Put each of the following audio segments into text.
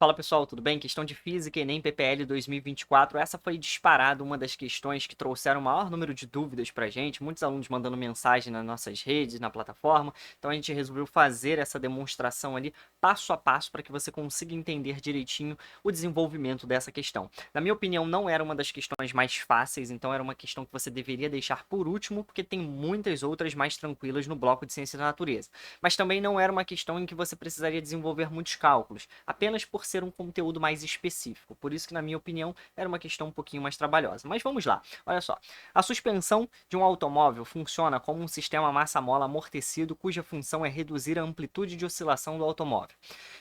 Fala pessoal, tudo bem? Questão de Física, Enem PPL 2024. Essa foi disparada uma das questões que trouxeram o maior número de dúvidas pra gente. Muitos alunos mandando mensagem nas nossas redes, na plataforma. Então a gente resolveu fazer essa demonstração ali passo a passo para que você consiga entender direitinho o desenvolvimento dessa questão. Na minha opinião, não era uma das questões mais fáceis, então era uma questão que você deveria deixar por último, porque tem muitas outras mais tranquilas no bloco de Ciência da Natureza. Mas também não era uma questão em que você precisaria desenvolver muitos cálculos, apenas por ser um conteúdo mais específico. Por isso que, na minha opinião, era uma questão um pouquinho mais trabalhosa. Mas vamos lá, olha só. A suspensão de um automóvel funciona como um sistema massa-mola amortecido cuja função é reduzir a amplitude de oscilação do automóvel.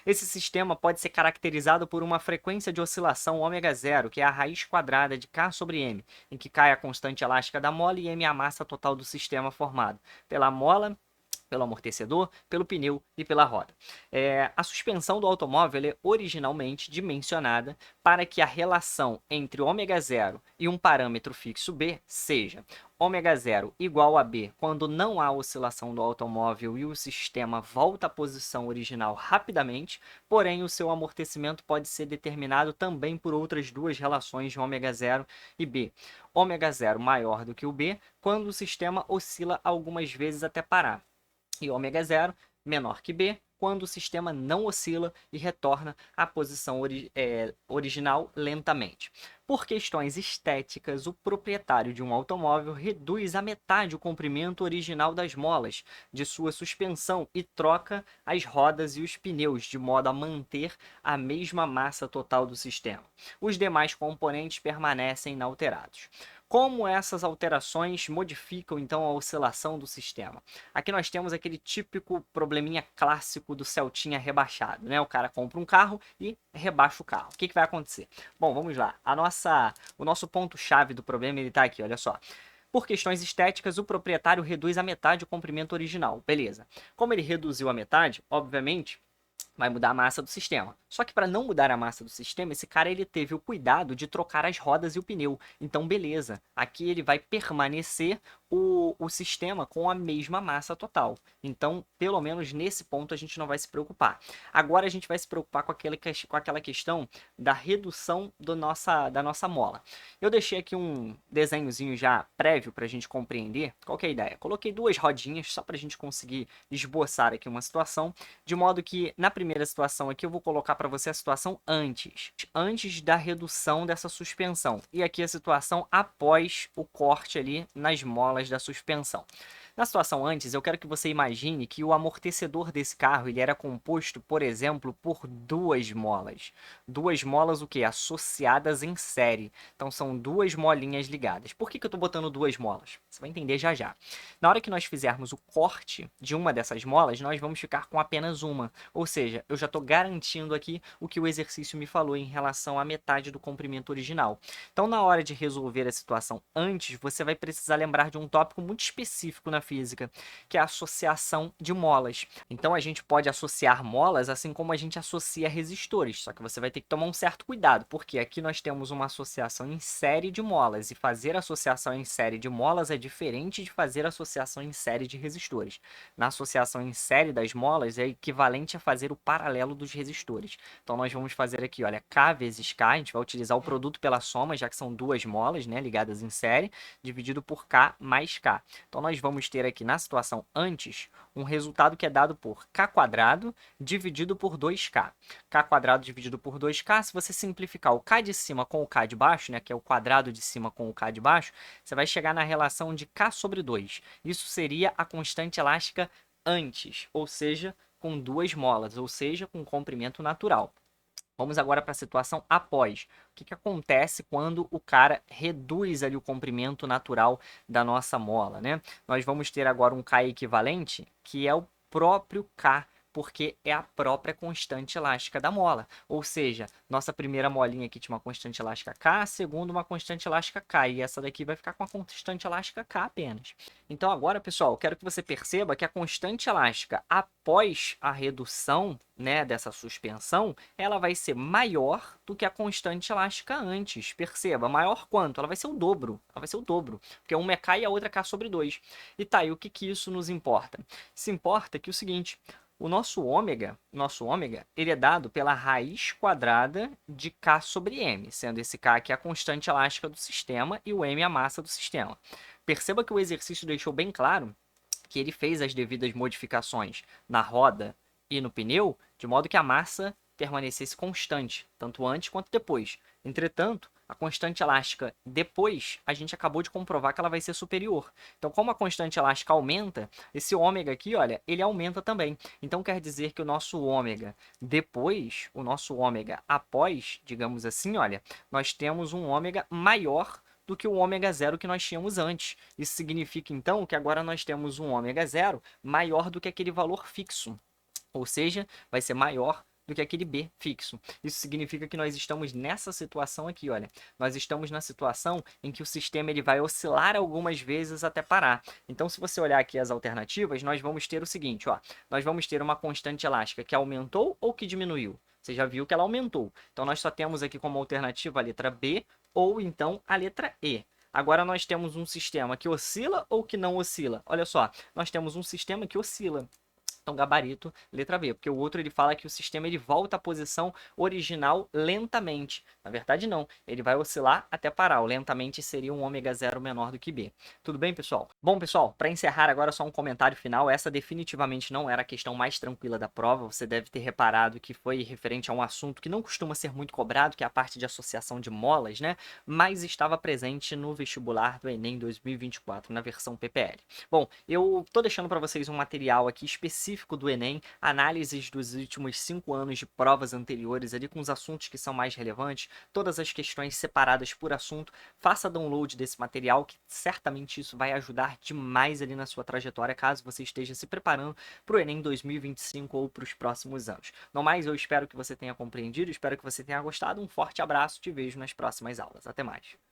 Esse sistema pode ser caracterizado por uma frequência de oscilação ômega zero, que é a raiz quadrada de K sobre M, em que K é a constante elástica da mola e M é a massa total do sistema formado pela mola, pelo amortecedor, pelo pneu e pela roda. A suspensão do automóvel é originalmente dimensionada para que a relação entre ômega zero e um parâmetro fixo B seja ômega zero igual a B quando não há oscilação do automóvel e o sistema volta à posição original rapidamente, porém o seu amortecimento pode ser determinado também por outras duas relações de ômega zero e B. Ômega zero maior do que o B quando o sistema oscila algumas vezes até parar, e ômega zero menor que B quando o sistema não oscila e retorna à posição original lentamente. Por questões estéticas, o proprietário de um automóvel reduz à metade o comprimento original das molas de sua suspensão e troca as rodas e os pneus, de modo a manter a mesma massa total do sistema. Os demais componentes permanecem inalterados. Como essas alterações modificam então a oscilação do sistema? Aqui nós temos aquele típico probleminha clássico do Celtinha rebaixado, né? O cara compra um carro e rebaixa o carro. O que vai acontecer? Bom, vamos lá. O nosso ponto-chave do problema ele está aqui, olha só. Por questões estéticas, o proprietário reduz a metade o comprimento original. Beleza. Como ele reduziu a metade, obviamente, vai mudar a massa do sistema. Só que para não mudar a massa do sistema, esse cara ele teve o cuidado de trocar as rodas e o pneu. Então, beleza. Aqui ele vai permanecer o sistema com a mesma massa total. Então, pelo menos nesse ponto, a gente não vai se preocupar. Agora a gente vai se preocupar com aquela questão da redução da nossa mola. Eu deixei aqui um desenhozinho já prévio para a gente compreender qual que é a ideia. Coloquei duas rodinhas só para a gente conseguir esboçar aqui uma situação, de modo que na primeira situação aqui eu vou colocar para você a situação antes da redução dessa suspensão, e aqui a situação após o corte ali nas molas da suspensão. Na situação antes, eu quero que você imagine que o amortecedor desse carro ele era composto, por exemplo, por duas molas. Duas molas o quê? Associadas em série. Então são duas molinhas ligadas. Por que eu estou botando duas molas? Você vai entender já já. Na hora que nós fizermos o corte de uma dessas molas, nós vamos ficar com apenas uma. Ou seja, eu já estou garantindo aqui o que o exercício me falou em relação à metade do comprimento original. Então, na hora de resolver a situação antes, você vai precisar lembrar de um tópico muito específico na física, que é a associação de molas. Então, a gente pode associar molas assim como a gente associa resistores, só que você vai ter que tomar um certo cuidado, porque aqui nós temos uma associação em série de molas, e fazer associação em série de molas é diferente de fazer associação em série de resistores. Na associação em série das molas é equivalente a fazer o paralelo dos resistores. Então, nós vamos fazer aqui, olha, K vezes K, a gente vai utilizar o produto pela soma, já que são duas molas, né, ligadas em série, dividido por K mais K. Então, nós vamos ter aqui na situação antes um resultado que é dado por K quadrado dividido por 2K. K quadrado dividido por 2K, se você simplificar o K de cima com o K de baixo, né, que é o quadrado de cima com o K de baixo, você vai chegar na relação de K sobre 2. Isso seria a constante elástica antes, ou seja, com duas molas, ou seja, com comprimento natural. Vamos agora para a situação após. O que acontece quando o cara reduz ali o comprimento natural da nossa mola, né? Nós vamos ter agora um K equivalente, que é o próprio K, porque é a própria constante elástica da mola. Ou seja, nossa primeira molinha aqui tinha uma constante elástica K, a segunda uma constante elástica K, e essa daqui vai ficar com a constante elástica K apenas. Então agora, pessoal, eu quero que você perceba que a constante elástica após a redução, né, dessa suspensão, ela vai ser maior do que a constante elástica antes. Perceba, maior quanto? Ela vai ser o dobro. Ela vai ser o dobro, porque uma é K e a outra é K sobre 2. E tá, e o que isso nos importa? Isso importa que é o seguinte: o nosso ômega, ele é dado pela raiz quadrada de K sobre M, sendo esse K aqui a constante elástica do sistema e o M a massa do sistema. Perceba que o exercício deixou bem claro que ele fez as devidas modificações na roda e no pneu, de modo que a massa permanecesse constante, tanto antes quanto depois. Entretanto, a constante elástica depois, a gente acabou de comprovar que ela vai ser superior. Então, como a constante elástica aumenta, esse ômega aqui, olha, ele aumenta também. Então, quer dizer que o nosso ômega depois, o nosso ômega após, digamos assim, olha, nós temos um ômega maior do que o ômega zero que nós tínhamos antes. Isso significa, então, que agora nós temos um ômega zero maior do que aquele valor fixo. Ou seja, vai ser maior do que aquele B fixo. Isso significa que nós estamos nessa situação aqui, olha. Nós estamos na situação em que o sistema ele vai oscilar algumas vezes até parar. Então, se você olhar aqui as alternativas, nós vamos ter o seguinte, ó. Nós vamos ter uma constante elástica que aumentou ou que diminuiu. Você já viu que ela aumentou. Então, nós só temos aqui como alternativa a letra B ou então a letra E. Agora nós temos um sistema que oscila ou que não oscila. Olha só, nós temos um sistema que oscila. Então, gabarito, letra B, porque o outro ele fala que o sistema ele volta à posição original lentamente. Na verdade, não. Ele vai oscilar até parar. O lentamente seria um ômega zero menor do que B. Tudo bem, pessoal? Bom, pessoal, para encerrar agora só um comentário final. Essa definitivamente não era a questão mais tranquila da prova. Você deve ter reparado que foi referente a um assunto que não costuma ser muito cobrado, que é a parte de associação de molas, né? Mas estava presente no vestibular do Enem 2024, na versão PPL. Bom, eu tô deixando para vocês um material aqui específico do Enem, análises dos últimos 5 anos de provas anteriores ali com os assuntos que são mais relevantes, todas as questões separadas por assunto. Faça download desse material que certamente isso vai ajudar demais ali na sua trajetória, caso você esteja se preparando para o Enem 2025 ou para os próximos anos. No mais, eu espero que você tenha compreendido, espero que você tenha gostado. Um forte abraço, te vejo nas próximas aulas. Até mais.